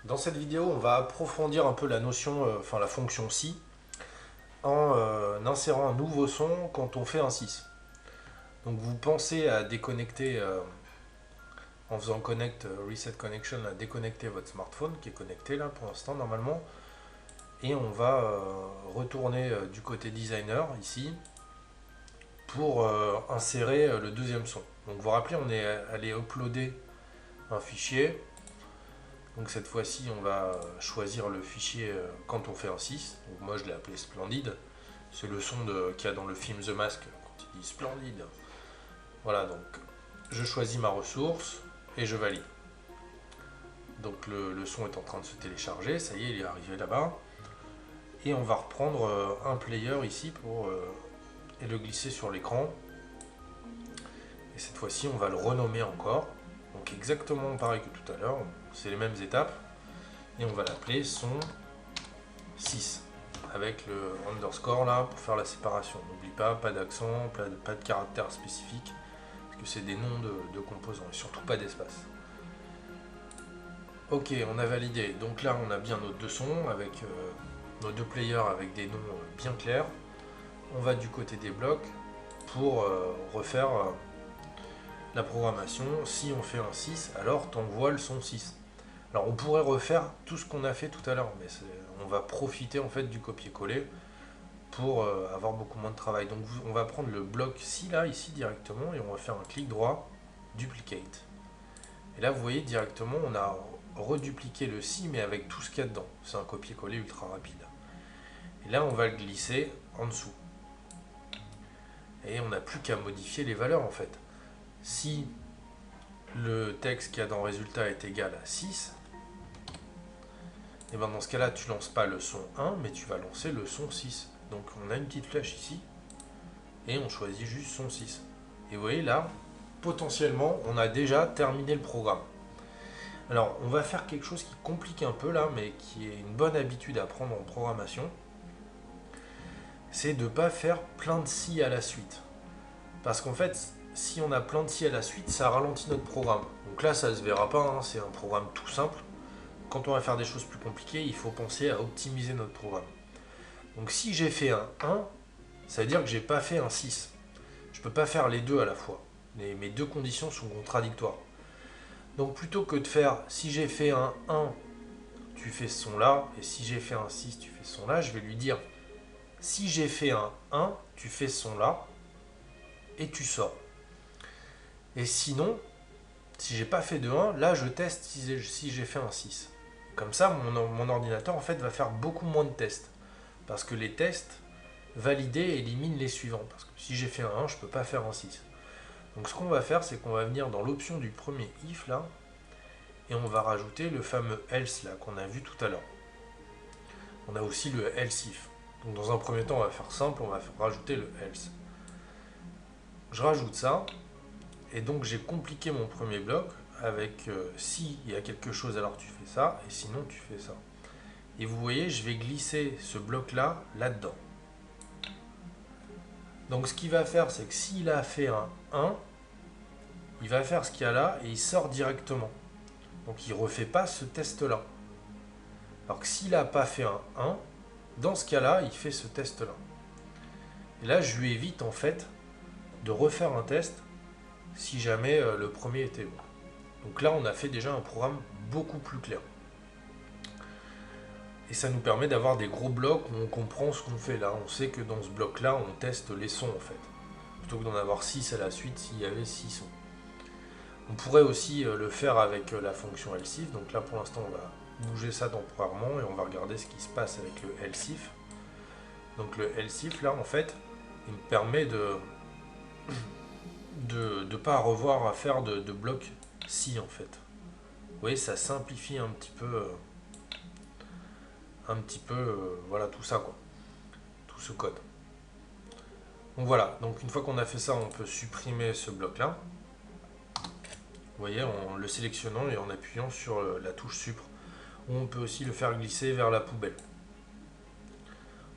Dans cette vidéo, on va approfondir un peu la notion, enfin la fonction si, en insérant un nouveau son quand on fait un 6. Donc vous pensez à déconnecter, en faisant connect, reset connection, à déconnecter votre smartphone qui est connecté là pour l'instant normalement. Et on va retourner du côté designer ici pour insérer le deuxième son. Donc vous vous rappelez, on est allé uploader un fichier. Donc cette fois-ci, on va choisir le fichier quand on fait un 6. Donc moi, je l'ai appelé Splendid. C'est le son qu'il y a dans le film The Mask quand il dit Splendid. Voilà, donc je choisis ma ressource et je valide. Donc le son est en train de se télécharger. Ça y est, il est arrivé là-bas. Et on va reprendre un player ici et le glisser sur l'écran. Et cette fois-ci, on va le renommer encore. Donc exactement pareil que tout à l'heure. C'est les mêmes étapes. Et on va l'appeler son 6 avec le underscore là pour faire la séparation. N'oublie pas d'accent, pas de caractère spécifique parce que c'est des noms de composants et surtout pas d'espace. Ok, on a validé. Donc là, on a bien nos deux sons avec nos deux players avec des noms bien clairs. On va du côté des blocs pour refaire la programmation. Si on fait un 6, alors t'envoies le son 6. Alors on pourrait refaire tout ce qu'on a fait tout à l'heure, mais on va profiter en fait du copier-coller pour avoir beaucoup moins de travail. Donc on va prendre le bloc si là, ici directement, et on va faire un clic droit, duplicate. Et là vous voyez directement, on a redupliqué le si, mais avec tout ce qu'il y a dedans. C'est un copier-coller ultra rapide. Et là on va le glisser en dessous. Et on n'a plus qu'à modifier les valeurs en fait. Si le texte qu'il y a dans le résultat est égal à 6, et bien dans ce cas-là, tu lances pas le son 1, mais tu vas lancer le son 6. Donc on a une petite flèche ici, et on choisit juste son 6. Et vous voyez là, potentiellement, on a déjà terminé le programme. Alors on va faire quelque chose qui complique un peu là, mais qui est une bonne habitude à prendre en programmation. C'est de ne pas faire plein de si à la suite. Parce qu'en fait, si on a plein de si à la suite, ça ralentit notre programme. Donc là, ça se verra pas, hein, c'est un programme tout simple. Quand on va faire des choses plus compliquées, il faut penser à optimiser notre programme. Donc si j'ai fait un 1, ça veut dire que j'ai pas fait un 6. Je ne peux pas faire les deux à la fois. Mes deux conditions sont contradictoires. Donc plutôt que de faire si j'ai fait un 1, tu fais ce son là, et si j'ai fait un 6, tu fais ce son là, je vais lui dire si j'ai fait un 1, tu fais ce son là, et tu sors. Et sinon, si j'ai pas fait de 1, là je teste si j'ai fait un 6. Comme ça, mon ordinateur en fait va faire beaucoup moins de tests. Parce que les tests validés éliminent les suivants. Parce que si j'ai fait un 1, je ne peux pas faire un 6. Donc ce qu'on va faire, c'est qu'on va venir dans l'option du premier if là, et on va rajouter le fameux else là qu'on a vu tout à l'heure. On a aussi le else if. Donc dans un premier temps, on va faire simple, on va rajouter le else. Je rajoute ça, et donc j'ai compliqué mon premier bloc avec si il y a quelque chose, alors tu fais ça, et sinon tu fais ça. Et vous voyez, je vais glisser ce bloc là, là-dedans. Donc ce qu'il va faire, c'est que s'il a fait un 1, il va faire ce qu'il y a là et il sort directement. Donc il ne refait pas ce test-là. Alors que s'il n'a pas fait un 1, dans ce cas-là, il fait ce test-là. Et là, je lui évite en fait de refaire un test si jamais le premier était bon. Donc là, on a fait déjà un programme beaucoup plus clair. Et ça nous permet d'avoir des gros blocs où on comprend ce qu'on fait là. On sait que dans ce bloc-là, on teste les sons en fait. Plutôt que d'en avoir 6 à la suite s'il y avait 6 sons. On pourrait aussi le faire avec la fonction elsif. Donc là pour l'instant on va bouger ça temporairement et on va regarder ce qui se passe avec le elsif. Donc le elsif là en fait il me permet de ne pas revoir à faire de blocs si en fait. Vous voyez, ça simplifie voilà tout ça quoi, tout ce code. Donc voilà, donc une fois qu'on a fait ça, on peut supprimer ce bloc là. Vous voyez, en le sélectionnant et en appuyant sur la touche Supr. Ou on peut aussi le faire glisser vers la poubelle.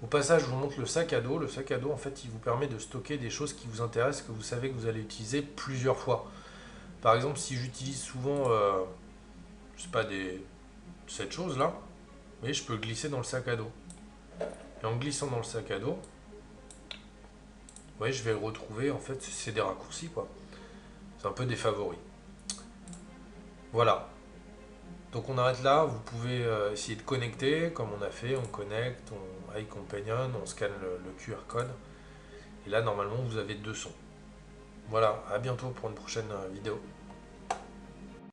Au passage, je vous montre le sac à dos. Le sac à dos, en fait, il vous permet de stocker des choses qui vous intéressent, que vous savez que vous allez utiliser plusieurs fois. Par exemple, si j'utilise souvent, je sais pas, des cette chose-là, mais je peux glisser dans le sac à dos. Et en glissant dans le sac à dos, ouais, je vais le retrouver, en fait, c'est des raccourcis, quoi. C'est un peu des favoris. Voilà. Donc on arrête là, vous pouvez essayer de connecter, comme on a fait, on connecte, on iCompanion, on scanne le QR code. Et là, normalement, vous avez 2 sons. Voilà, à bientôt pour une prochaine vidéo.